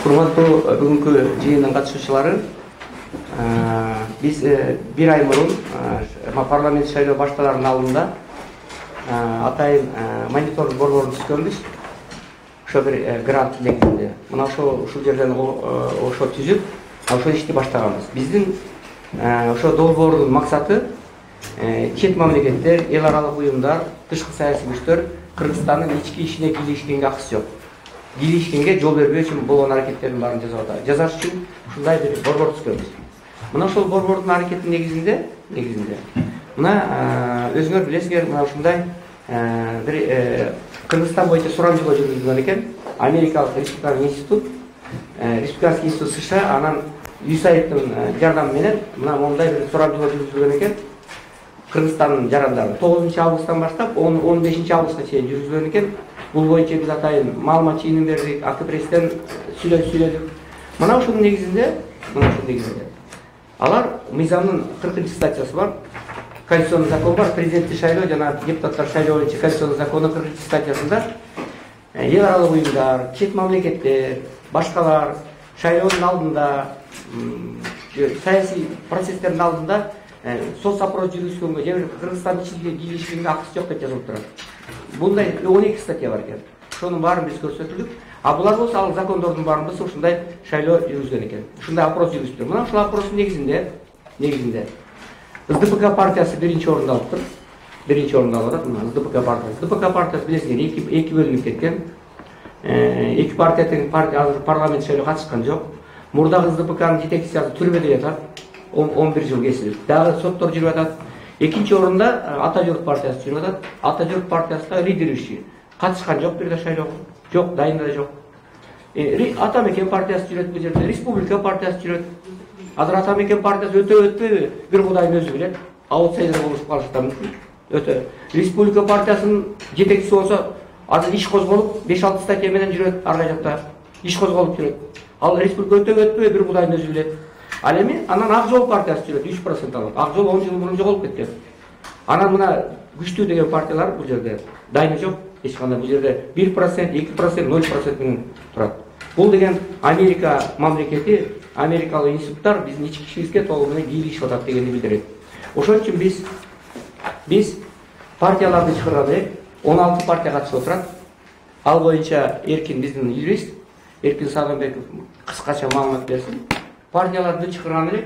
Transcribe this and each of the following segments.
Урматтуу бүгүнкү жыйындын катышуучулары, биз бир ай мурун парламент шайлоо башталарынын алдында атайын мониторинг борборун түзгөнбүз. Ошо бир грант негизинде. Мына ушул жерден ошо түзүп, ошо ишти баштаганбыз. Биздин ошо долбоордун максаты чет мамлекеттер, эл аралык уюмдар, тышкы саясий күчтөр Кыргызстандын ички ишине кийлешкенге акысы жок. Кийлешкенге жол бербөө үчүн болгон аракеттердин баарын жасаш үчүн ушундай бир борбор түзгөнбүз. Мына ошол борбордун аракетинин негизинде мына өзүңөр билесиңер, мына ушундай бир Кыргызстан боюнча сурамжылоо жүргүзүлгөн экен. Америкалык Республиканский институт США, анан USAID-дин жардамы менен мына мондай бир сурамжылоо жүргүзүлгөн экен. Кыргызстандын жарандары 9-августтан баштап 15 августка чейин жүргүзүлгөн экен. Бул боюнча биз атайын маалымат чыйынын бердик, АКПРСтен сүйлөдүк. Мына ушунун негизинде алар мыйзамдын 40-статьясы бар, конституционный закон бар, президенттик шайлоо жана депутаттар шайлоо боюнча конституционный закондун 40-статьясында эл аралык уюмдар, чет мамлекеттер, башкалар шайлоонун алдында, саясий процесстердин алдында соцопрос жүргүзгөнгө же Кыргызстандын ичинде кийлешкенге акысы жок деп жазылып турат. Бундай 12 статья бар экен. Ошонун баарын биз көрсөтүлүп, а булар болсо ал закондордун баарын болсо ушундай шайлоо жүргүзгөн экен. Ушундай опрос жүргүзүптүр. Мына ушул опростун негизинде СДПК партиясы биринчи орунду алып тур. Биринчи орунду алып атат. Мына СДПК партиясы. СДПК партиясы билесиңер, эки бөлүнүп кеткен. Эки партия азыр парламент шайлоо катышкан жок. Мурдагы СДПКнын жетекчиси азыр түрмөдө жатат. 11 жыл кесилип. Дагы соттор жүрүп атат. Экинчи орунда Ата Журт партиясы жүрүп атат. Ата Журт партиясында лидер катышкан жок, бир да шайлоого. Жок, дайында да жок. Ата Мекен партиясы жүрөт бул жерде, Республика партиясы жүрөт. Азыр Ата Мекен партиясы өтөбү, бир Кудайдын өзү билет. Аутсайдер болуп калышы да мүмкүн. Өтө. Республика партиясынын жетекчиси болсо, азыр иш козголуп, 5-6 статья менен жүрөт ар жакта. Иш козголуп жүрөт. Ал Республика өтөбү, бир Кудайдын өзү билет. Ал эми анан Ак Жол партиясы жүрөт, 3% алат. Ак Жол 10 жыл мурун жоголуп кеткен. Анан мына күчтүү деген партиялар бул жерде дайыны жок. Эч кандай бул жерде 1%, 2%, 0% менен турат. Бул деген Америка мамлекети, америкалык институттар биздин ички ишибизге толугу менен кийлешип атат дегенди билдирет. Ошон үчүн биз партияларды чыгарган элек, 16 партия катышып отурат. Ал боюнча Эркин, биздин юрист Эркин Сагынбеков кыскача маалымат берсин. Партияларды чыгарган элек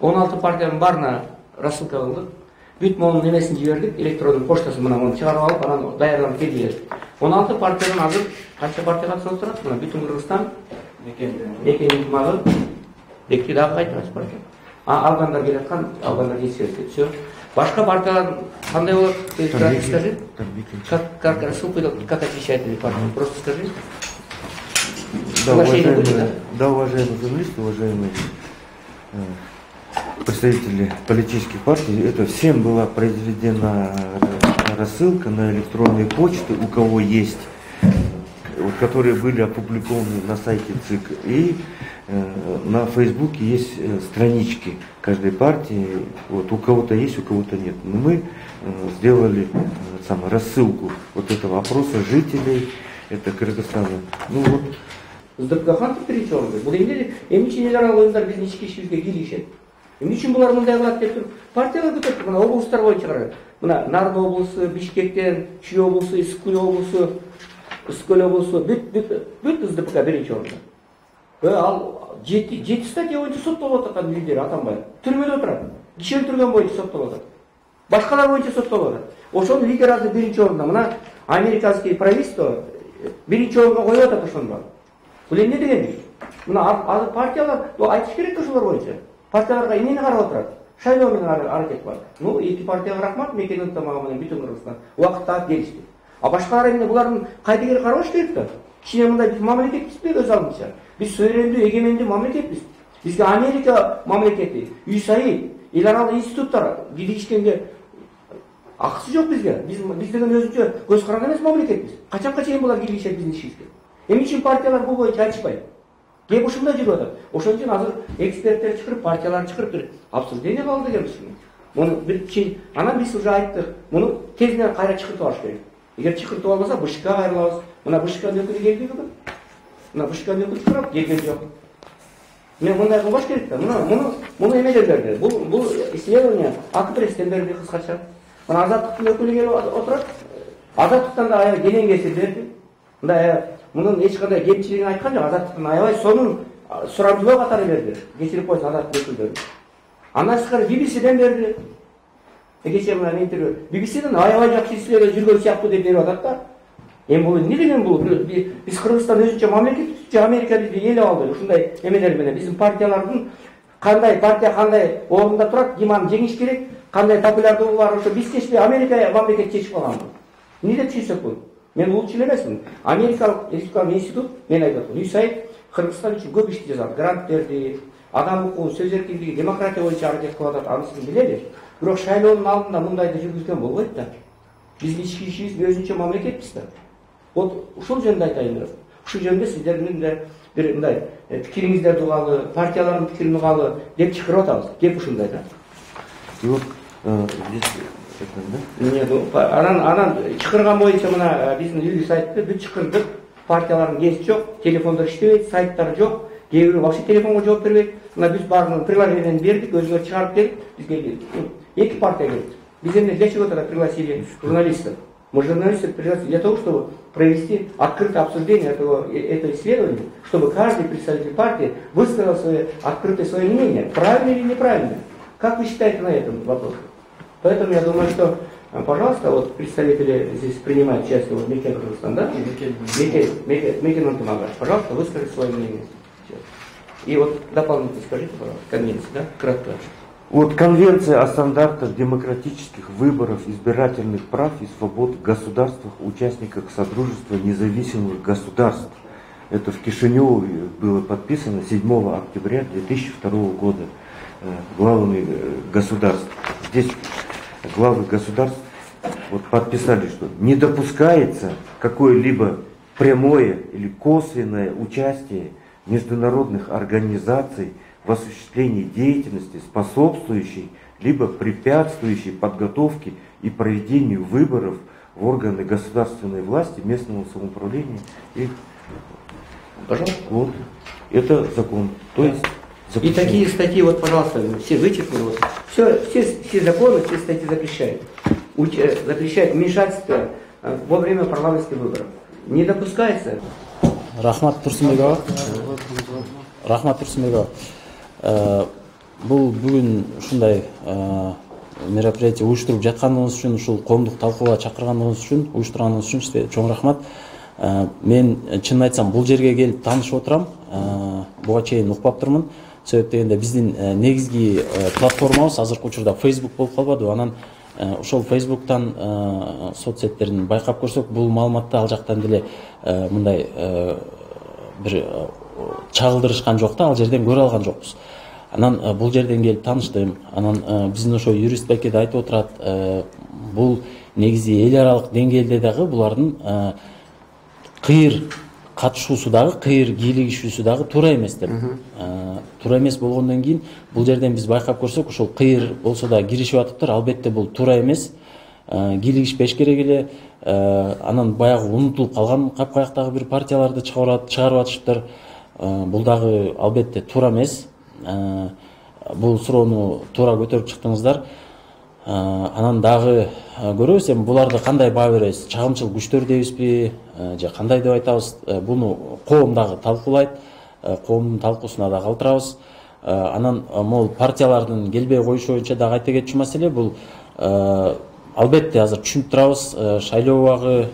16 партиянын баарына рассылка кылдык. Бүт монун эмесин жибердик, электрондун поштасын менен аны чыгарып алып, анан даярданып келдилер. 16 партиядан азыр канча партия катышып турат? Мына бүтүн Кыргызстан, Мекен ынтымагы, бекти дагы кайта партия. Алгандар келаткан, алгандар жетишет. Все. Башка партиялар кандай болот? Скажи. Как отвечает эти партии? Просто скажи. Да, уважаемые журналисты, уважаемые представители политических партий, это всем была произведена рассылка на электронные почты, у кого есть, которые были опубликованы на сайте ЦИК, и на Фейсбуке есть странички каждой партии, вот у кого-то есть, у кого-то нет. Но мы сделали рассылку вот этого опроса жителей, это Кыргызстана. Ну вот. СДПК биринчи орунда. Бул эмне үчүн эл аралык уюмдар биздин ички ишибизге кийлешет? Эмне үчүн булар мындай кылат деп туруп, партиялар көтөрүп, мына облустар боюнча карайбыз. Мына Нарын облусу, Бишкектен, Чүй облусу, Ысыкөл облусу, бүт СДПК биринчи орунда. Ал 7 статья боюнча соттолуп атат лидери Атамбаев. Түрмөдө отурат. Киши өлтүргөн боюнча соттолуп атат. Башкалар боюнча соттолуп атат. Ошонун лидери азыр биринчи орунда. Мына американский правительство биринчи орунга коюп атат ошону. Бул эмне дегенди? Мына азыр партиялар айтыш керек ошолор боюнча. Партияларга эмнени карап отурат? Шайлоо менен аракет бар. Ну, эки партияга рахмат, Мекен ынтымагы менен бүтүн Кыргызстан убакытта келишти. А башкалар эмне булардын кайдыгер карабаш керек да? Кичине мындай биз мамлекетпизби өз алдынча? Биз суверендүү, эгемендүү мамлекетпиз. Бизге Америка мамлекети, USAID, эл аралык институттар кийлешкенге акысы жок бизге. Биз деген өзүнчө көз каранды эмес мамлекетпиз. Качанга чейин булар кийлешет биздин ишибизге? Эмне үчүн партиялар бул боюнча айтышпайт? Кеп ушундай жүрүп атат. Ошон үчүн азыр эксперттер чыгарып, партиялар чыгарып бир обсуждение кылды деген ушуну. Муну бир чейин, анан биз уже айттык. Муну тезинен кайра чыгыртып алыш керек. Эгер чыгыртып албаса, БШКга кайрылабыз. Мына БШКнын өкүлү келди бүгүн. мына вышканы кутурап келген жок. Мен мындай кылбаш керек да. Муну эмеден берди. Бул исследование Акпресстен берди кыскача. Мына Азаттыктын өкүлү келип отурат. Азаттыктан да аябай кенен берди. Мындай мунун эч кандай кемчилигин айткан жок. Азаттыктан аябай сонун сурамжылоо катары берди. Кечирип койсун Азаттык өкүлдөрү. Андан тышкары BBCден берди. Кечээ мына интервью BBCден аябай жакшы исследование жүргөн сыяктуу деп берип атат да. Эми бул эмне деген бул? Биз Кыргызстан өзүнчө мамлекет, Америка бизди ээлеп алды. Ушундай эмелер менен биздин партиялардын кандай партия кандай орунда турат, ким аны жеңиш керек, кандай популярдуулугу бар, ошо биз чечпей Америка мамлекет чечип алган бул. Эмне деп чечсек бул? Мен улчу эмесмин. Америкалык республикалык институт мен айтып атам. USAID Кыргызстан үчүн көп ишти жасады. Грант берди. Адам укугу, сөз эркиндиги, демократия боюнча аракет кылып атат. Анысын билели. Бирок шайлоонун алдында мындайды жүргүзгөн болбойт да. Биздин ички ишибиз өзүнчө мамлекетпиз да. Вот ушул жөнүндө айтайын. Ушул жөнүндө сиздердин да бир мындай пикириңиздерди угалы, партиялардын пикирин угалы деп чакырып атабыз. Кеп ушундай да. И вот здесь анан чакырган боюнча мына биздин Юлий сайтты бүт чакырдык. Партиялардын кеси жок, телефондор иштебейт, сайттар жок. Кээ бирөө вообще телефонго жооп бербейт. Мына биз баарын приложениени бердик, өзүңөр чыгарып берип, бизге эки партия келди. Биз эмне для чего тогда пригласили журналистов? Мы журналисты пригласили для того, чтобы провести открытое обсуждение этого исследования, чтобы каждый представитель партии высказал открытое свое мнение, правильно или неправильно. Как вы считаете на этом вопросе? Поэтому я думаю, что, пожалуйста, вот представители здесь принимают участие, вот Мекен Кыргызстан, да? Мекен Антимагаш, пожалуйста, выскажите свое мнение. И вот дополнительно скажите, пожалуйста, конвенция, да? Кратко. Вот Конвенция о стандартах демократических выборов, избирательных прав и свобод в государствах, участниках Содружества независимых государств. Это в Кишиневе было подписано 7 октября 2002 года главами государств. Здесь главы государств вот подписали, что не допускается какое-либо прямое или косвенное участие международных организаций в осуществлении деятельности, способствующей либо препятствующей подготовке и проведению выборов в органы государственной власти, местного самоуправления. И, пожалуйста. Вот, это закон. То есть и такие статьи, вот, пожалуйста, все вычеркнули. Вот. Все законы, все статьи запрещают. Запрещают вмешательство во время парламентских выборов. Не допускается. Рахмат Турсунбекова. Рахмат Турсунбекова. Бул бүгүн ушундай мероприятие уюштуруп жатканыңыз үчүн, ушул коомдук талкууга чакырганыңыз үчүн, уюштурганыңыз үчүн сизге чоң рахмат. Мен чынын айтсам бул жерге келип таанышып отурам. Буга чейин укпаптырмын. Себеп дегенде биздин негизги платформабыз азыркы учурда Facebook болуп калбады. Анан ошол Facebook'тан соцсеттерин байкап көрсөк, бул маалыматты ал жактан деле мындай бир чагылдырышкан жок да, ал жерден көрө алган жокпуз. Анан бул жерден келип тааныштым. Анан биздин ошо юрист байке да айтып отурат, бул негизи эл аралык деңгээлде дагы булардын кыйыр катышуусу дагы, кыйыр кийлигишүүсү дагы туура эмес деп. Туура эмес болгондон кийин бул жерден биз байкап көрсөк, ошол кыйыр болсо да киришип атыптыр. Албетте бул туура эмес. Кийлигишпеш керек эле. Анан баягы унутулуп калган капкаяктагы бир партияларды чыгарып атышыптыр. Бул дагы албетте туура эмес. Бул суроону туура көтөрүп чыктыңыздар. Анан дагы көрөбүз, эми буларды кандай баа беребиз? Чагымчыл күчтөр дейбизби же кандай деп айтабыз? Буну коом дагы талкуулайт. Коомдун талкуусуна да калтырабыз. Анан могул партиялардын келбей коюшу боюнча дагы айта кетчү маселе бул албетте азыр түшүнүп турабыз. Шайлоо убагы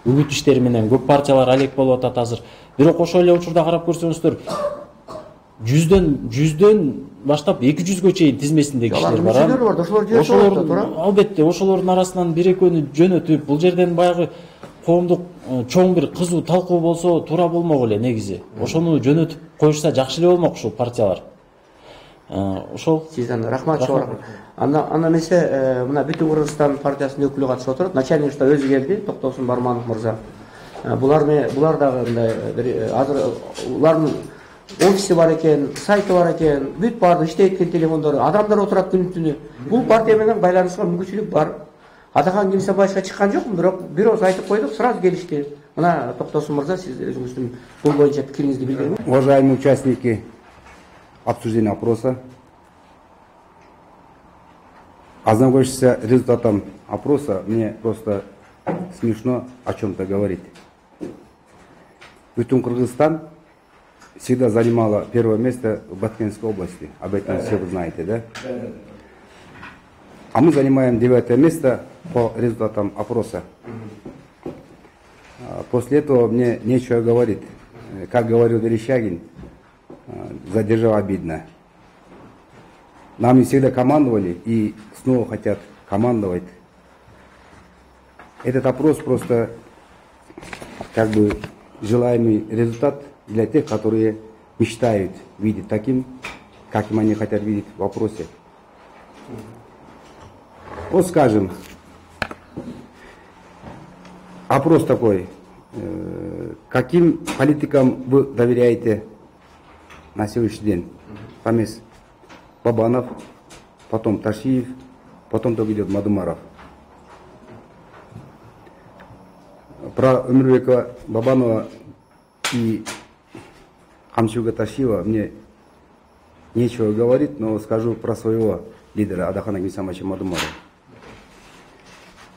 үгүт иштери менен көп партиялар алек болуп атат азыр. Бирок ошол эле учурда карап көрсөңүздөр, 100дөн баштап 200гө чейин тизмесиндеги кишилер бар. Ошолор албетте ошолордун арасынан бир экөөнү жөнөтүп, бул жерден баягы коомдук чоң бир кызуу талкуу болсо туура болмок эле негизи. Ошону жөнөтүп коюшса жакшы эле болмок ушул партиялар. Ошол. Сизден рахмат чоң. Анда эмесе мына Бүтүн Кыргызстан партиясынын өкүлү катышып отурат. Начальник штаба өзү келди, Токтосун Барманов мырза. Булар дагы мындай азыр улардын офиси бар экен, сайты бар экен, бүт баарды иштейт экен телефондору, адамдар отурат күнү-түнү. Бул партия менен байланышка мүмкүнчүлүк бар. Атакан Кемсебаевга чыккан жокмун, бирок бир ооз айтып койдук, сразу келишти. Мына Токтосун мырза, сиз өзүңүздүн бул боюнча пикириңизди билдириңиз. Уважаемые участники обсуждения опроса, ознакомившись результатом опроса, мне просто смешно о чем-то говорить. Бүтін Кыргызстан всегда занимала первое место в Баткенской области. Об этом все вы знаете, да? А мы занимаем 9 место по результатам опроса. После этого мне нечего говорить. Как говорил Верещагин, за державу обидно. Нами всегда командовали и снова хотят командовать. Этот опрос просто как бы желаемый результат для тех, которые мечтают видеть таким, каким они хотят видеть в вопросе. Вот скажем, опрос такой, каким политикам вы доверяете на сегодняшний день? Там есть Бабанов, потом Ташиев, потом только идет Мадумаров. Про Өмірбекова, Бабанова и Камчуга Ташиева мне нечего говорить, но скажу про своего лидера Адахана Генсамовича Мадумарова.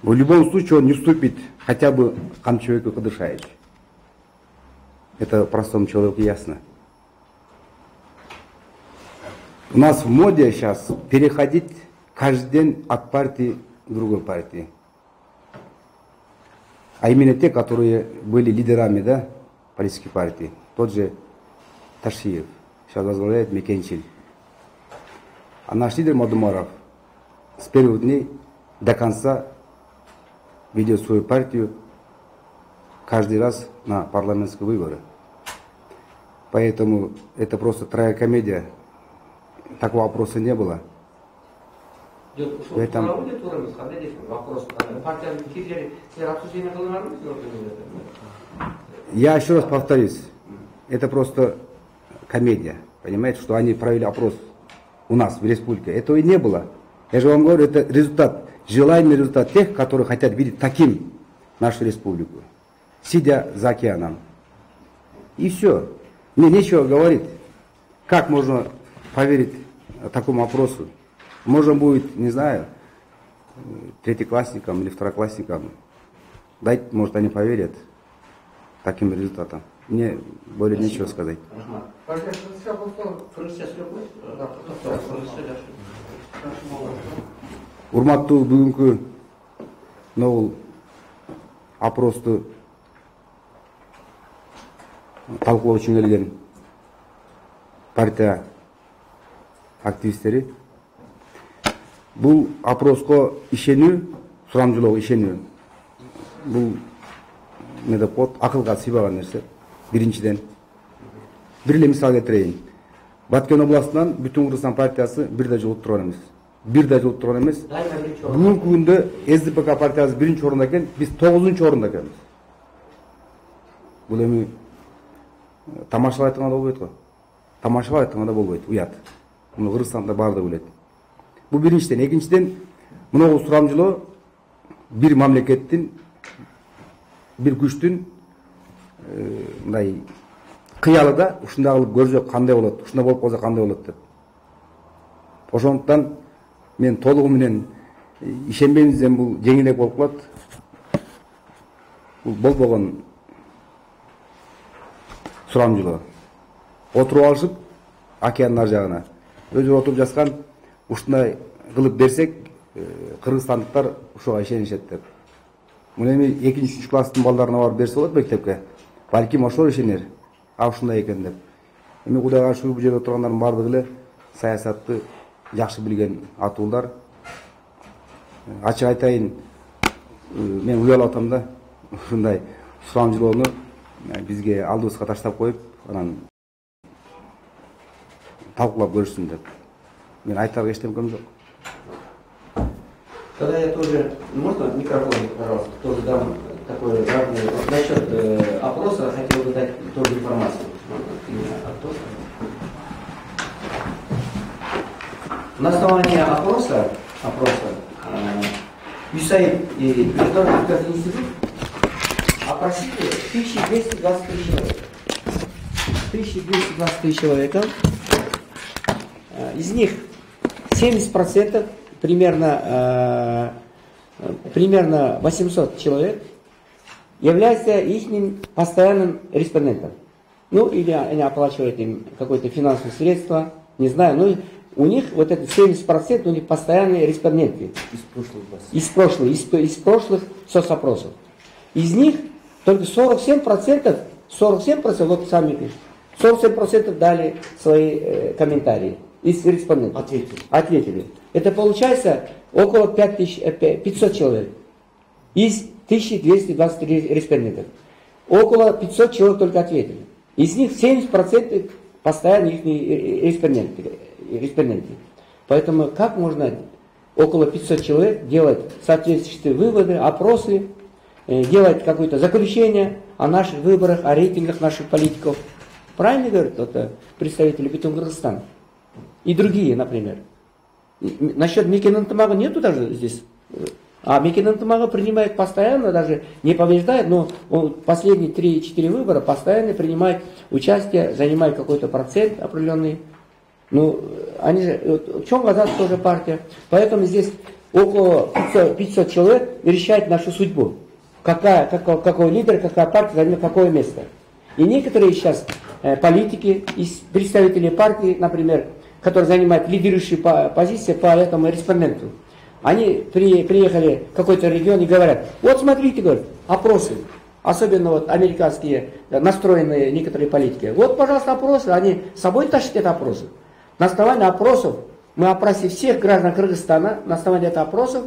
В любом случае он не уступит хотя бы Камчугу Кадышевичу. Это простому человеку ясно. У нас в моде сейчас переходить каждый день от партии к другой партии. А именно те, которые были лидерами, да, политической партии. Тот же Ташиев, сейчас возглавляет Мекенчил. А наш лидер Мадумаров с первых дней до конца ведет свою партию каждый раз на парламентские выборы. Поэтому это просто трагикомедия. Такого вопроса не было. Я еще раз повторюсь, это просто комедия. Понимаете, что они провели опрос у нас в республике. Этого и не было. Я же вам говорю, это результат, желаемый результат тех, которые хотят видеть таким нашу республику, сидя за океаном. И все. Мне нечего говорить. Как можно поверить такому опросу? Можно будет, не знаю, третьеклассникам или второклассникам дать, может, они поверят таким результатам. Мне более нечего сказать. Урматтуу бүгүнкү новул опросту талкуулоо үчүн келген партия активисттери бул опроско ишенүү, сурамжылоого ишенүү бул эмне деп коет, акылга сыйбаган нерсе. Биринчиден бир эле мисал келтирейин. Баткен областынан Бүтүн Кыргызстан партиясы бир да жолуп турган эмес. Бир да жолуп турган эмес. Бүгүнкү күндө СДПК партиясы 1-чи орунда экен, биз 9-чу орунда экенбиз. Бул эми тамашалай айтканда болбойт го. Тамашалай айтканда болбойт, уят. Муну Кыргызстанда баардыгы билет. Бул биринчиден, экинчиден мынау сурамжылоо бир мамлекеттин, бир күчтүн мындай кыялы да ушундай кылып көрсөк кандай болот, ушундай болуп калса кандай болот деп. Ошондуктан мен толугу менен ишенбеймизден бул жеңилирээк болуп калат. Бул болбогон сурамжылоо. Отуруп алышып океандын ар жагына өзү отуруп жазган, ушундай кылып берсек кыргызстандыктар ушуга ишенишет деп. Муну эми 2-3 класстын балдарына барып берсе болот мектепке. Балким ошол ишенер. А ушундай экен деп. Эми Кудайга шүгүр бул жерде тургандардын баардыгы эле саясатты жакшы билген атуулдар. Ачык айтайын, мен уялып атам да, ушундай сурамжылоону бизге алдыбызга таштап коюп, анан талкуулап көрүшсүн деп. Мен айтар эчтемкем жок. Тогда я тоже, можно микрофон, пожалуйста, тоже дам такой разный. Насчет опроса хотел бы дать тоже информацию. На основании опроса ЮСАИД и Международный институт опросили 1223 человека. 1223 человека. Из них 70%, примерно 800 человек, являются их постоянным респондентом. Ну, или они оплачивают им какое-то финансовое средство, не знаю, но у них вот это 70% у них постоянные респонденты. Из прошлых соцопросов. Из них только 47%, вот сами пишут, 47% дали свои комментарии из респондентов. Ответили. Это получается около 500 человек из 1223 респондентов. Около 500 человек только ответили. Из них 70% постоянно их респонденты. Поэтому как можно около 500 человек делать соответствующие выводы, опросы, делать какое-то заключение о наших выборах, о рейтингах наших политиков? Правильно говорят это представители Бетон Кыргызстана? И другие, например. Насчет Мекен Ынтымага нету даже здесь. А Мекен Ынтымага принимает постоянно, даже не побеждает, но он последние 3-4 выбора постоянно принимает участие, занимает какой-то процент определенный. Ну, они же, в чем глаза тоже партия. Поэтому здесь около 500 человек решает нашу судьбу. Какой лидер, какая партия займет какое место. И некоторые сейчас политики, представители партии, например, которые занимают лидирующие позиции по этому респонденту, они приехали в какой-то регион и говорят, вот смотрите, говорят, опросы, особенно вот американские настроенные некоторые политики. Вот, пожалуйста, опросы, они с собой тащат эти опросы. На основании опросов, мы опросили всех граждан Кыргызстана, на основании этих опросов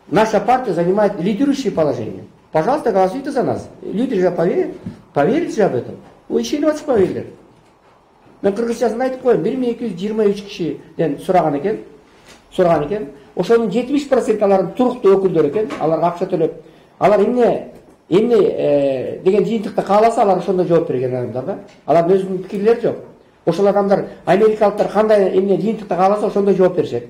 наша партия занимает лидирующее положение. Пожалуйста, голосуйте за нас. Люди же поверят же об этом. Ой, еще не поверили. На Кыргызстан знаете какой? 1223 киши сұраған екен. Ошоның 70% алардың туруктуу өкүлдөр экен, аларга акча төлөп. Алар эмне деген жыйынтыкта кааласа, алар ошондой жооп берген адамдар да. Алардын өзүнүн пикирлери жок. Ошол адамдар, америкалыктар кандай эмне жыйынтыкта кааласа, ошондой жооп беришет.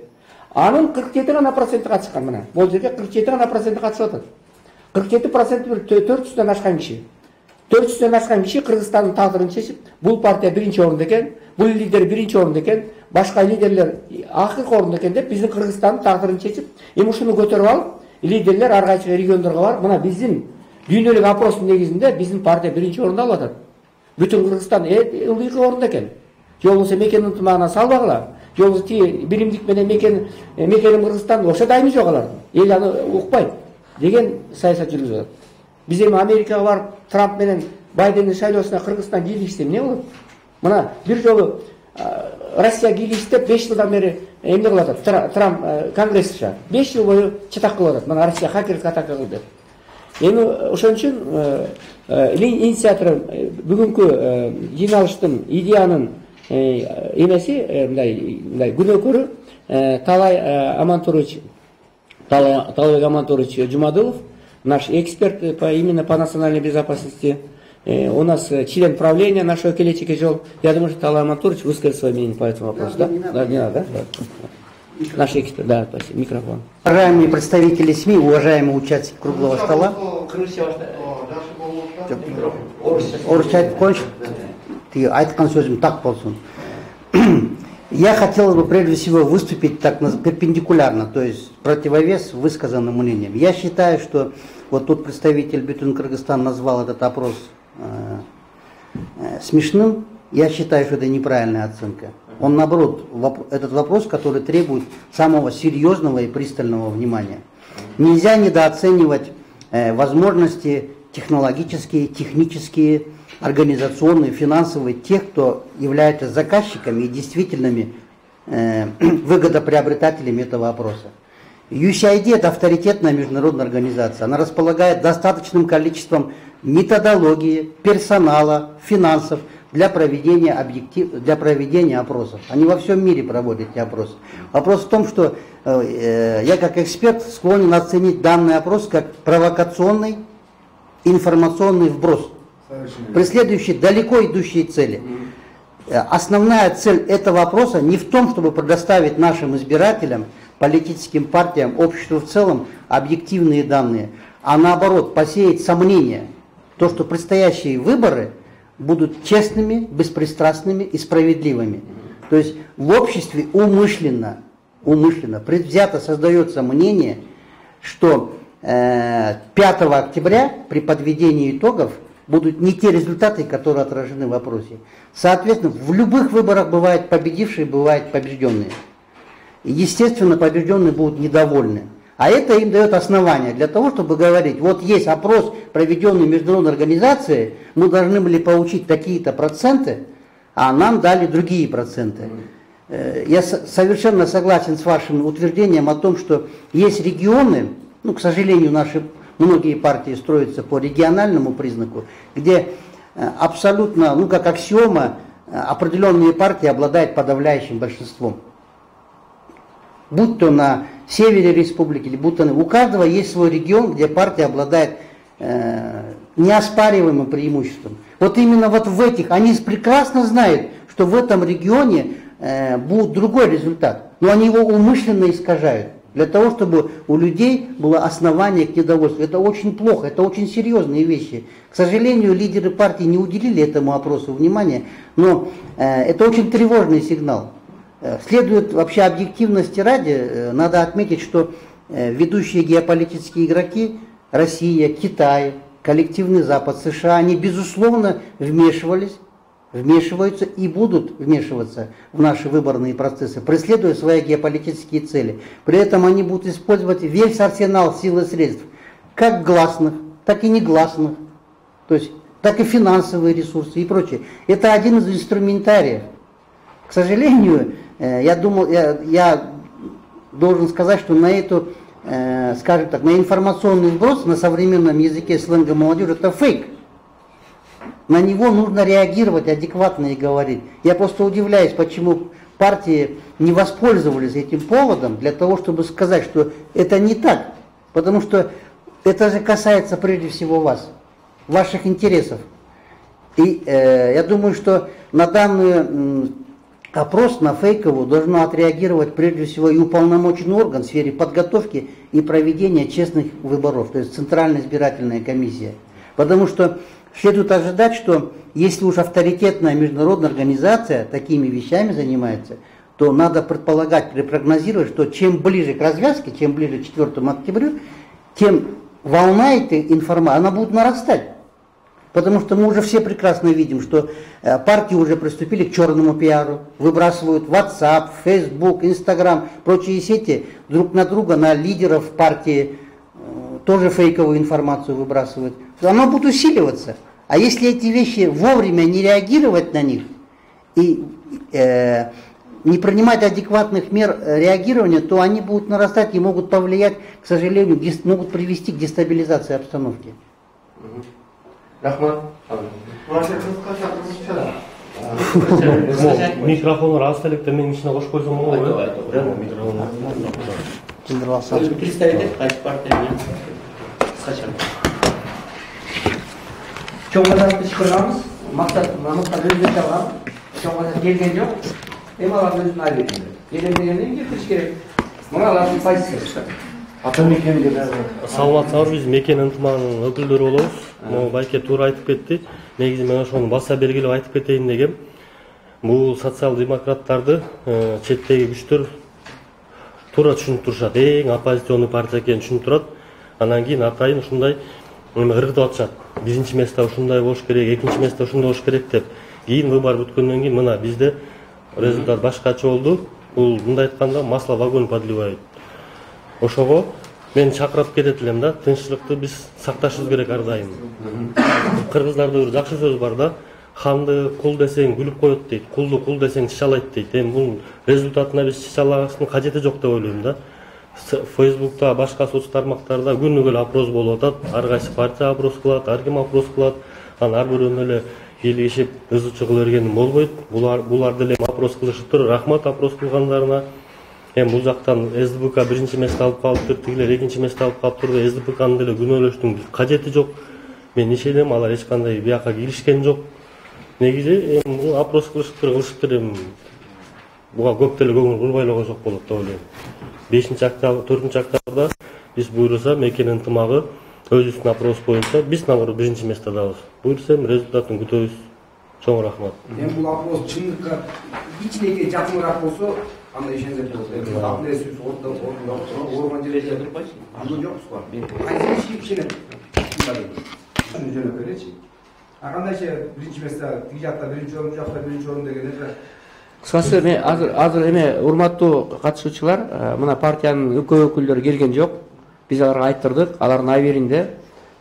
Анын 47% катышкан мына. Бул жерге 47% катышып атат. 47% 400-дөн ашкан киши. 400-дөн ашкан киши Кыргызстандын тагдырын чечип, бул партия биринчи орунда экен, бул лидер биринчи орунда экен, башка лидерлер акыркы орунда экен деп, биздин Кыргызстандын тагдырын чечип, эми ушуну көтөрүп алып, лидерлер ар кайсы региондорго барып, мына биздин дүйнөлүк опростун негизинде биздин партия биринчи орунда алып атат. Бүтүн Кыргызстан ылдыйкы орунда экен. Же болбосо Мекен Ынтымагына салбагыла, же болбосо биримдик менен Мекеним Кыргызстан ошо дайыми жок алардын. Эл аны укпайт деген саясат жүргүзүп атат. Биз эми Америкага барып, Трамп менен Байдендин шайлоосуна Кыргызстан кийлигишсе эмне болот? Мына бир жолу Россия кийлигиштеп 5 жылдан бери эмне кылып атат? Трамп Конгрессча 5 жыл бою чатак кылып атат. Мына Россия хакердик атака кылды деп. Эми ошон үчүн инициатор бүгүнкү жыйналыштын идеянын эмеси мындай күнөөкөрү Талайбек Амантурович Жумадылов, наш эксперт именно по национальной безопасности. У нас член правления нашего Келечи Жол. Я думаю, что Талай Амантурович выскажет свое мнение по этому вопросу. Да? Да, не надо, да? Наш эксперт, да, спасибо. Микрофон. Уважаемые представители СМИ, уважаемые участники круглого стола. Орысша айтып қойшы, айтқан сөзім так болсын. Я хотел бы прежде всего выступить так перпендикулярно, то есть противовес высказанным мнениям. Я считаю, что вот тут представитель Бетон Кыргызстан назвал этот опрос смешным. Я считаю, что это неправильная оценка. Он, наоборот, этот вопрос, который требует самого серьезного и пристального внимания. Нельзя недооценивать возможности технологические, технические, организационные, финансовые тех, кто является заказчиками и действительными выгодоприобретателями этого опроса. USAID – это авторитетная международная организация. Она располагает достаточным количеством методологии, персонала, финансов для проведения опросов. Они во всем мире проводят эти опросы. Вопрос в том, что я как эксперт склонен оценить данный опрос как провокационный информационный вброс, преследующий далеко идущие цели. Основная цель этого опроса не в том, чтобы предоставить нашим избирателям, политическим партиям, обществу в целом объективные данные, а наоборот посеять сомнения то, что предстоящие выборы будут честными, беспристрастными и справедливыми. То есть в обществе умышленно, предвзято создается мнение, что 5 октября при подведении итогов будут не те результаты, которые отражены в вопросе. Соответственно, в любых выборах бывают победившие, бывают побежденные. И, естественно, побежденные будут недовольны. А это им дает основание для того, чтобы говорить, вот есть опрос, проведенный международной организацией, мы должны были получить такие-то проценты, а нам дали другие проценты. Я совершенно согласен с вашим утверждением о том, что есть регионы, к сожалению, наши многие партии строятся по региональному признаку, где абсолютно, как аксиома, определенные партии обладают подавляющим большинством. Будь то на севере республики, или будь то у каждого есть свой регион, где партия обладает неоспариваемым преимуществом. Вот именно вот в этих, они прекрасно знают, что в этом регионе будет другой результат, но они его умышленно искажают, для того, чтобы у людей было основание к недовольству. Это очень плохо, это очень серьезные вещи. К сожалению, лидеры партии не уделили этому опросу внимания, но это очень тревожный сигнал. Следует вообще объективности ради, надо отметить, что ведущие геополитические игроки, Россия, Китай, коллективный Запад, США, они безусловно вмешиваются и будут вмешиваться в наши выборные процессы, преследуя свои геополитические цели. При этом они будут использовать весь арсенал сил и средств, как гласных, так и негласных, то есть так и финансовые ресурсы и прочее. Это один из инструментариев. К сожалению, я должен сказать, что на эту, скажем так, на информационный сброс на современном языке сленга молодежи это фейк. На него нужно реагировать адекватно и говорить. Я просто удивляюсь, почему партии не воспользовались этим поводом для того, чтобы сказать, что это не так. Потому что это же касается прежде всего вас, ваших интересов. И я думаю, что на данный опрос, на фейковую, должно отреагировать прежде всего и уполномоченный орган в сфере подготовки и проведения честных выборов, то есть Центральная избирательная комиссия. Потому что следует ожидать, что если уж авторитетная международная организация такими вещами занимается, то надо предполагать, прогнозировать, что чем ближе к развязке, чем ближе к 4 октября, тем волна этой информации, она будет нарастать. Потому что мы уже все прекрасно видим, что партии уже приступили к черному пиару, выбрасывают WhatsApp, Facebook, Instagram, прочие сети друг на друга, на лидеров партии, тоже фейковую информацию выбрасывают. Она будет усиливаться. А если эти вещи вовремя не реагировать на них и не принимать адекватных мер реагирования, то они будут нарастать и могут повлиять, к сожалению, могут привести к дестабилизации обстановки. Микрофон рассталик, мен içine hoş koysam olur. Представитель партии. Чоң базарды шығарамыз, мақсат өзіне алған, чоң базар келген жоқ, алардың өзін алып кетеді. Дегеннен кетіш керек. Мыналардың позициясы. Саламатсыздар, биз мекен ынтымағының өкілдері болобуз. Байке туура айтып кетти. Негизи мен ошону баса бергилеп айтып кетейин дегем. Бул социал-демократтарды четтеги күчтөр туура түшүнүп турушат. Эң оппозиционный партия экенин түшүнүп турат. Анан кийин атайын ушундай ыргытып атышат. Биринчи месте ушундай болуш керек, экинчи месте ушундай болуш керек деп. Кийин выбор бүткөндөн кийин мына бизде результат башкача болду. Бул мындай айтканда масло в огонь подливает. Ошого мен чакырып кетет элем да, тынччылыкты биз сакташыбыз керек ар дайым. Кыргыздарда бир жакшы сөз бар да, ханды кул десең күлүп коет дейт, кулду кул десең чычалайт дейт. Эми бунун результатына биз чычалаштын кажети жок деп ойлойм да. Facebook'ta, башка соц тармактарда күнүгө эле опрос болуп атат. Ар кайсы партия опрос кылат, ар ким опрос кылат. Анан ар бирөөнү эле келишип, ызычы кыла бергеним болбойт. Булар деле опрос кылышыптыр. Рахмат опрос кылгандарына. Эми бул жактан СДПК биринчи месте алып калыптыр, тигилер экинчи месте алып калыптыр. СДПКны деле күнөөлөштүн кажети жок. Мен ишенем, алар эч кандай бияка киришкен жок. Негизи эми опрос кылышыптыр, эми буга көп деле көңүл бурбай эле койсок болот деп ойлойм. 5-4 октябрда биз буйруса мекен ынтымагы өзүбүздүн опрос боюнча биз наоборот биринчи местодабыз. Буюрса эми результатын күтөбүз. Чоң рахмат. Эми бул опрос чындыкка кичинекей жакыныраак болсо, анда ишенсек болот. Аплесиз орган жерде турбайсың. Анда жокпуз бар. Кайсы ишенет? Жөнөкөй элечи. Кандайча биринчи место, тиги жакта биринчи орун, жакта биринчи орун деген эле. Кыскасы мен азыр эме урматтуу катышуучулар, мына партиянын өкүл өкүлдөрү келген жок. Биз аларга айттырдык, алардын аберинде.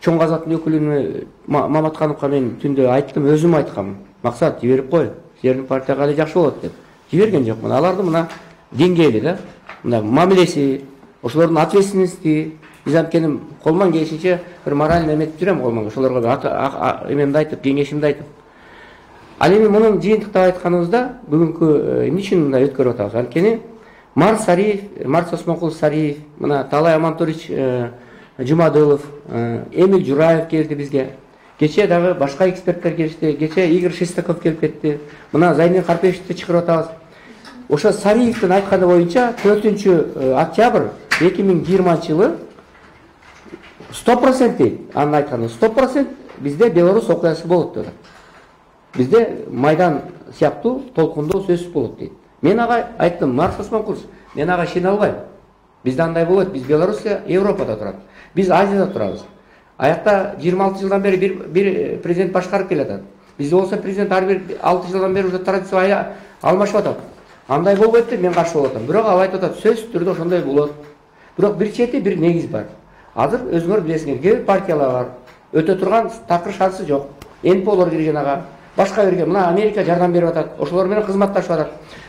Чоң казактын өкүлүнө Маматкановго мен түндө айттым, өзүм айткам. Максат жиберип кой, силердин партияга эле жакшы болот деп. Жиберген жок. Мына алардын мына деңгээли да, мына мамилеси, ошолордун ответственности, биз анткени колман келишинче бир моральный эметип жүрөм колманга, ошолорго эмемди айтып, кеңешимди айтып. Ал эми мунун жыйынтыктап айтканыбызда бүгүнкү эмне үчүн мындай өткөрүп атабыз? Анткени Марс Осмонкулов Сариев, мына Талай Амантурович Жумадылов, Эмиль Жураев келди бизге. Кече дагы башка эксперттер келишти. Кече Игорь Шестаков келип кетти. Мына Зайнин Карпешевди чыгарып атабыз. Ошо Сариевдин айтканы боюнча 4-октябрь 2020-жылы 100% дейт. Анын айтканы 100% бизде Беларусь окуясы болот дейт. Бизде Майдан сыяктуу толкундуу сөз болот дейт. Мен ага айттым, Марс Осмонкулов, мен ага ишене албайм. Бизде андай болот, биз Белоруссия Европада турат. Биз Азияда турабыз. Аякта 26 жылдан бери бир президент башкарып келатат. Бизде болсо президент ар бир 6 жылдан бери уже традиция алмашып атат. Андай болбойт деп мен каршы болуп атам. Бирок ал айтып атат, сөзсүз түрдө ошондой болот. Бирок бир чети бир негиз бар. Азыр өзүңөр билесиңер, кээ партиялар бар. Өтө турган такыр шансы жок. НПОлор кирген ага. Башка бирге мына Америка жардам берип атат. Ошолор менен кызматташып атат.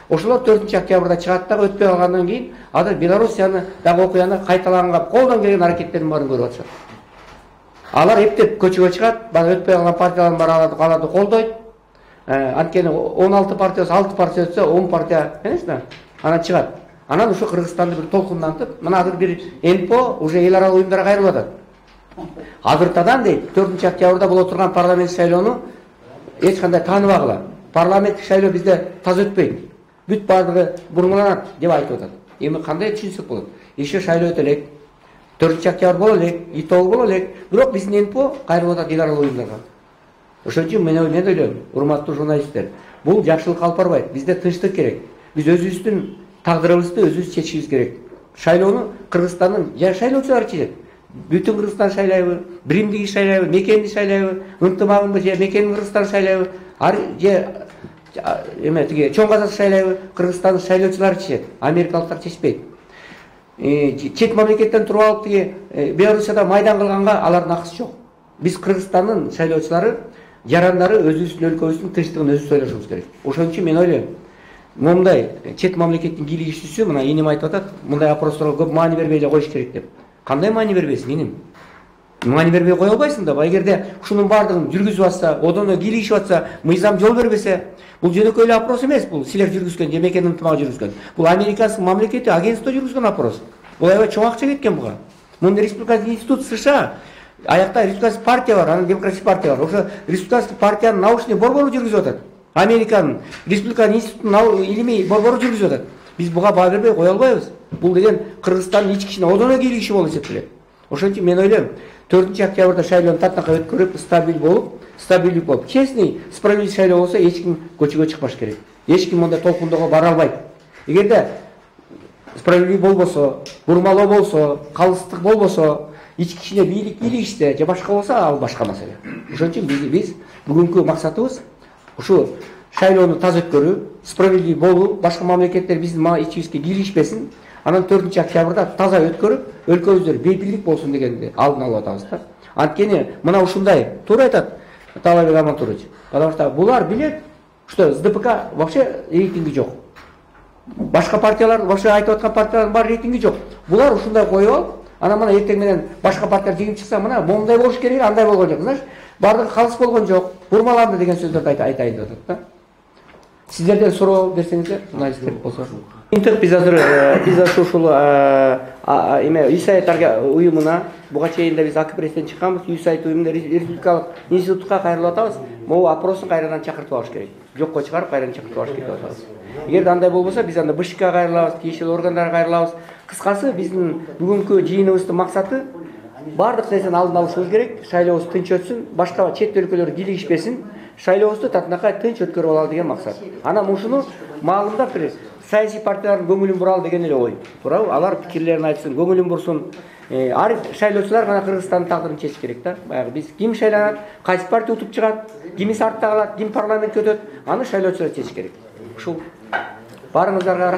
Ошолор 4-октябрда чыгат дагы өтпөй калгандан кийин азыр Белоруссияны дагы окуяны кайталаганга колдон келген аракеттердин баарын көрүп атышат. Алар эптеп көчөгө чыгат, бана өтпөй калган партиялардын баары аларды колдойт. Анткени 16 партия, 6 партия өтсө 10 партия, эмеспи? Анан чыгат. Анан ушу Кыргызстанды бир толкундантып, мына азыр бир НПО уже эл аралык уюмдарга кайрылып атат. Азыртадан дейт, 4-октябрда боло турган парламент шайлоону эч кандай тааныбагыла. Парламенттик шайлоо бизде таза өтпөйт. Бүт баардыгы бурмаланат деп айтып атат. Эми кандай түшүнсөк болот? Еще шайлоо өтө элек. 4-октябрь боло элек, итогу боло элек. Бирок биздин НПО кайрылып атат эл аралык уюмдарга. Ошон үчүн мен ойлойм, урматтуу журналисттер, бул жакшылык алып барбайт. Бизде тынчтык керек. Биз өзүбүздүн тагдырыбызды өзүбүз чечишибиз керек. Шайлоону Кыргызстандын шайлоочулары чечет. Бүтүн Кыргызстан шайлайбы, биримдиги шайлайбы, мекенди шайлайбы, ынтымагынбы же мекенин Кыргызстан шайлайбы, же эме тиги чоң казак шайлайбы, Кыргызстандын шайлоочулары чечет. Америкалыктар чечпейт. Чет мамлекеттен туруп алып тиги Белоруссияда майдан кылганга алардын акысы жок. Биз Кыргызстандын шайлоочулары жарандары өзүбүздүн өлкөбүздүн тынчтыгын өзүбүз ойлошубуз керек. Ошон үчүн мен ойлойм, мындай чет мамлекеттин кийлигишүүсү мына иним айтып атат, мындай опросторго көп маани бербей эле коюш керек деп. Кандай маани бербейсиң, иним? Маани бербей кое албайсың да. Эгерде ушунун баардыгын жүргүзүп атса, одоно кийлигишип атса, мыйзам жол бербесе, бул жөнөкөй эле опрос эмес, бул силер жүргүзгөн же мекенин ынтымагы жүргүзгөн. Бул американский мамлекети агентство жүргүзгөн опрос. Бул аябай чоң акча кеткен буга. Мунун республикалык институт США, аякта республикалык партия бар, анан демократический партия бар. Ошо республикалык партиянын научный борбору жүргүзүп атат. Американын республикалык институттун илимий борбору жүргүзүп атат. Биз буга баа бербей кое албайбыз. Бул деген Кыргызстандын ички ишине одоно кийлигиши болуп эсептелет. Ошон үчүн мен ойлойм, 4-октябрда шайлоону татынакай өткөрүп, стабилдик болуп, честный, справедливый шайлоо болсо эч ким көчөгө чыкпаш керек. Эч ким мондай толкундоого бара албайт. Эгерде справедливый болбосо, бурмалоо болсо, калыстык болбосо, ички ишине бийлик кийлигишсе же башка болсо, ал башка маселе. Ошон үчүн биз бүгүнкү максатыбыз ушу шайлоону таза өткөрүү, справедливый болуу, башка мамлекеттер биздин ичибизге кийлигишпесин, анан 4-октябрда таза өткөрүп, өлкөбүздө бейбилдик болсун дегенди алдын алып атабыз да. Анткени мына ушундай туура айтат Талайбек Амантурович. Потому что булар билет, что СДПК вообще рейтинги жок. Башка партиялар, вообще айтып аткан партиялардын бар рейтинги жок. Булар ушундай коюп алып, анан мына эртең менен башка партиялар жеңип чыкса, мына моундай болуш керек, андай болгон жок, знаешь? Бардыгы калыс болгон жок, бурмаланды деген сөздөрдү айтайын деп атат да. Сиздерден суроо берсеңиздер, журналисттер болсо. Биз азыр ушул эме ЮСАИД уюмуна буга чейин да биз АК пресстен чыкканбыз. ЮСАИД уюмуна республикалык институтка кайрылып атабыз. Могу опростун кайрадан чакыртып алыш керек. Жокко чыгарып кайрадан чакыртып алыш керек деп атабыз. Эгерде андай болбосо биз анда БШК кайрылабыз, тиешелүү органдарга кайрылабыз. Кыскасы биздин бүгүнкү жыйыныбыздын максаты барлық нерсени алдын алышыбыз керек. Шайлообуз тынч өтсүн, башка чет өлкөлөр кийлигишпесин, шайлообузду татынакай тынч өткөрүп алалы деген максат. Анан ушуну маалымдап бир саясий партиялардын көңүлүн буралы деген эле ой. Туурабы? Алар пикирлерин айтсын, көңүлүн бурсун. Ар шайлоочулар гана Кыргызстандын тагдырын чечиш керек да. Баягы биз ким шайланат, кайсы партия утуп чыгат, кимиси артта калат, ким парламентке өтөт, аны шайлоочулар чечиш керек. Ушул баарыңыздарга